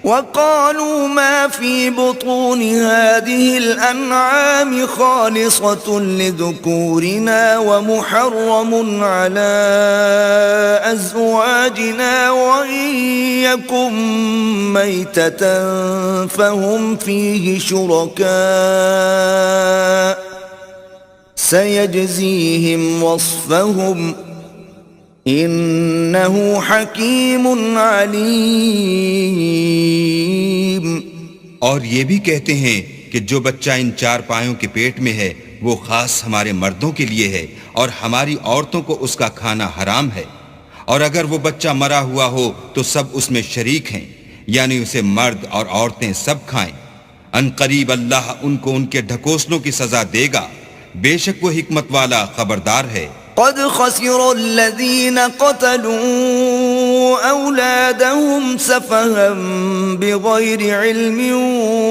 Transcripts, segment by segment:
وقالوا ما في بطون هذه الأنعام خالصة لذكورنا ومحرم على أزواجنا وإن يكن ميتة فهم فيه شركاء سيجزيهم وصفهم इन्नहु हकीमुन अलीम। और ये भी कहते हैं कि जो बच्चा इन चार पायों के पेट में है वो खास हमारे मर्दों के लिए है और हमारी औरतों को उसका खाना हराम है, और अगर वो बच्चा मरा हुआ हो तो सब उसमें शरीक हैं, यानी उसे मर्द और औरतें सब खाएं। अनकरीब अल्लाह उनको उनके ढकोसलों की सजा देगा, बेशक वो हिकमत वाला खबरदार है। قد خسر الذين قتلوا أولادهم سفها بغير علم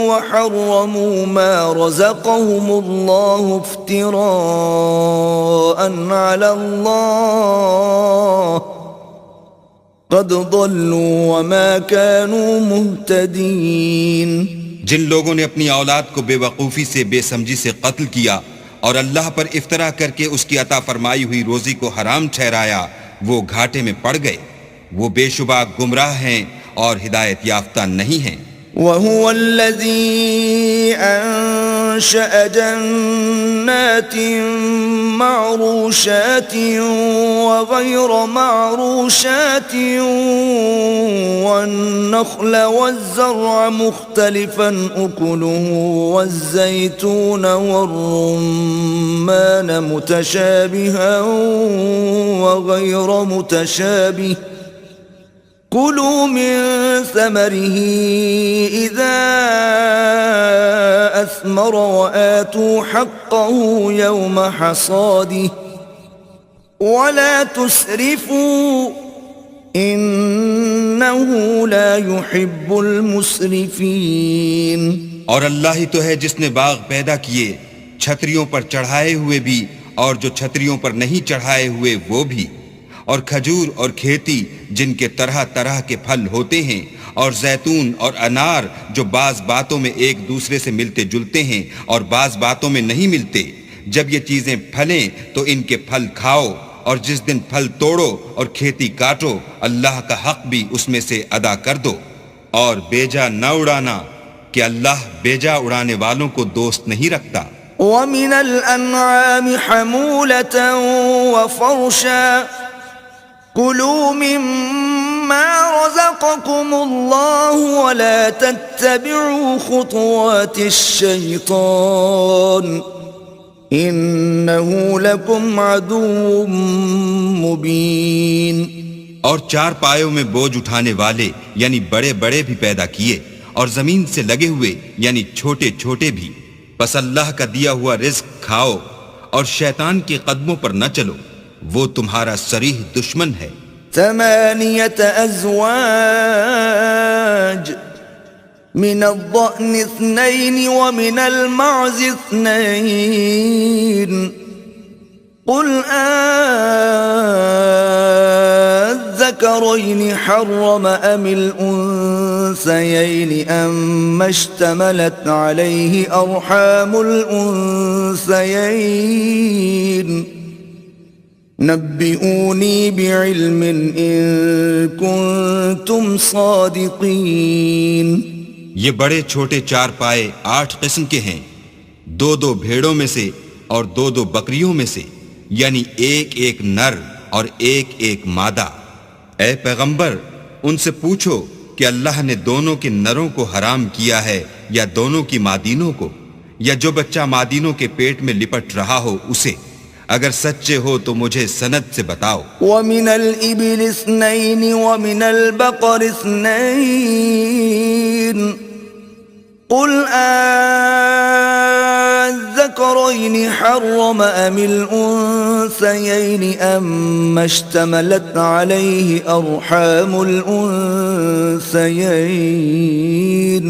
وحرموا ما رزقهم الله افتراء على الله قد ضلوا وما كانوا मुहतदीन। जिन लोगों ने अपनी औलाद को बेवकूफ़ी से बेसमझी से कत्ल किया और अल्लाह पर इफ्तरा करके उसकी अता फरमाई हुई रोजी को हराम ठहराया, वो घाटे में पड़ गए। वो बेशुबा गुमराह हैं और हिदायत याफ्ता नहीं हैं। वहुवा अल्लज़ी अंशअ जन्नातिन मअरूशातिन व गैर मअरूशातिन वन्नख्ल वज़्ज़र्अ मुख्तलिफन उकुलुहु वज़्ज़ैतून वर्रुम्मान मुतशाबिहन व गैर मुतशाबिह कुलू मिन समरिही इज़ा अस्मर व आतू हक्कहू यौम हसादिह वला तुस्रिफू इन्नहू ला युहिब्बुल मुस्रिफीन। और अल्लाह ही तो है जिसने बाग पैदा किए, छतरियों पर चढ़ाए हुए भी और जो छतरियों पर नहीं चढ़ाए हुए वो भी, और खजूर और खेती जिनके तरह तरह के फल होते हैं, और जैतून और अनार जो बाज बातों में एक दूसरे से मिलते जुलते हैं और बाज बातों में नहीं मिलते। जब ये चीजें फलें तो इनके फल खाओ, और जिस दिन फल तोड़ो और खेती काटो अल्लाह का हक भी उसमें से अदा कर दो, और बेजा न उड़ाना कि अल्लाह बेजा उड़ाने वालों को दोस्त नहीं रखता। वमिनल अन्आमि हमूलतन व फरशा कुलू मिम्मा रज़क़कुमुल्लाहु वला तत्तबिउ खुतुवातिश शैतान इन्नहु लकुम अदुव्वुम मुबीन। और चार पायों में बोझ उठाने वाले यानी बड़े बड़े भी पैदा किए, और जमीन से लगे हुए यानी छोटे छोटे भी। बस अल्लाह का दिया हुआ रिज्क खाओ और शैतान के कदमों पर न चलो, वो तुम्हारा सरीह दुश्मन है। थमानियत अज़वाज मिनल-ज़अन इस्नैन व मिनल-माअज़ इस्नैन कुल अज़्ज़करैन हर्रम अमिल उन्सयैन अम्मा इश्तमलत अलैहि अर्हामुल उन्सयैन नब्बिऊनी बिइल्मिन इन कुंतुम सादिकीन। ये बड़े छोटे चार पाए 8 किस्म के हैं, 2-2 भेड़ों में से और 2-2 बकरियों में से, यानी एक एक नर और एक एक मादा। ए पैगंबर, उनसे पूछो कि अल्लाह ने दोनों के नरों को हराम किया है या दोनों की मादीनों को, या जो बच्चा मादीनों के पेट में लिपट रहा हो उसे। अगर सच्चे हो तो मुझे सनद से बताओ। वमिनल इबिल इस्नैन वमिनल बकर इस्नैन कुल अज़्ज़करैन हर्रम अमिल उन्सयैन अम्मा इश्तमलत अलैहि अर्हामुल उन्सयैन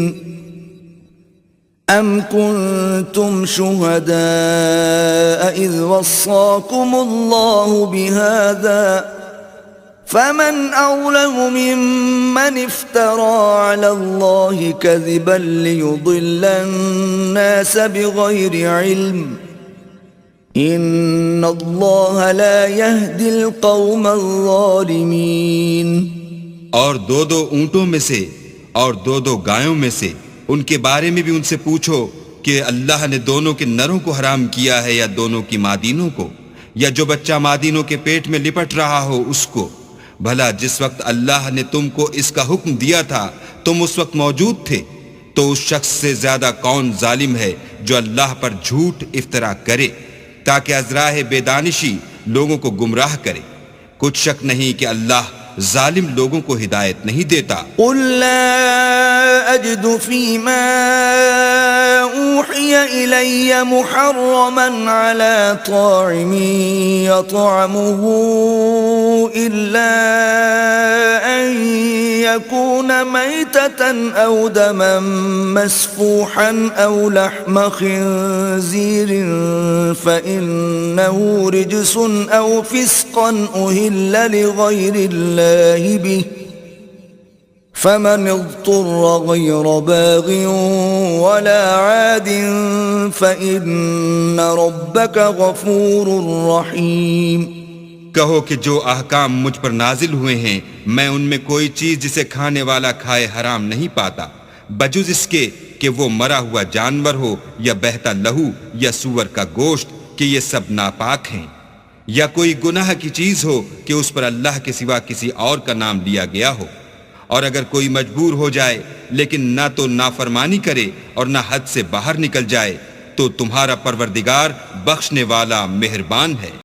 أم كنتم شهداء إذ وصاكم الله بهذا فمن أظلم ممن افترى على الله كذبا ليضل الناس بغير علم إن الله لا يهدي القوم الظالمين। और दो दो ऊंटों में से और दो दो गायों में से उनके बारे में भी उनसे पूछो कि अल्लाह ने दोनों के नरों को हराम किया है या दोनों की मादीनों को, या जो बच्चा मादीनों के पेट में लिपट रहा हो उसको। भला जिस वक्त अल्लाह ने तुमको इसका हुक्म दिया था तुम उस वक्त मौजूद थे, तो उस शख्स से ज्यादा कौन जालिम है जो अल्लाह पर झूठ इफ्तरा करे ताकि अज़राह बेदानिशी लोगों को गुमराह करे। कुछ शक नहीं कि अल्लाह जालिम लोगों को हिदायत नहीं देता। قل لا أجد فيما أوحي إلي محرما على طاعم يطعمه إلا أن يكون ميتة أو دما مسفوحا أو لحم خنزير فإنه رجس أو فسقا أهل لغير الله به فمن اضطر غير باغ ولا عاد فإن ربك غفور رحيم। कहो कि जो अहकाम मुझ पर नाजिल हुए हैं मैं उनमें कोई चीज जिसे खाने वाला खाए हराम नहीं पाता, बजुज इसके कि वो मरा हुआ जानवर हो या बहता लहू या सूअर का गोश्त, कि ये सब नापाक हैं, या कोई गुनाह की चीज हो कि उस पर अल्लाह के सिवा किसी और का नाम लिया गया हो। और अगर कोई मजबूर हो जाए लेकिन ना तो नाफरमानी करे और ना हद से बाहर निकल जाए तो तुम्हारा परवरदिगार बख्शने वाला मेहरबान है।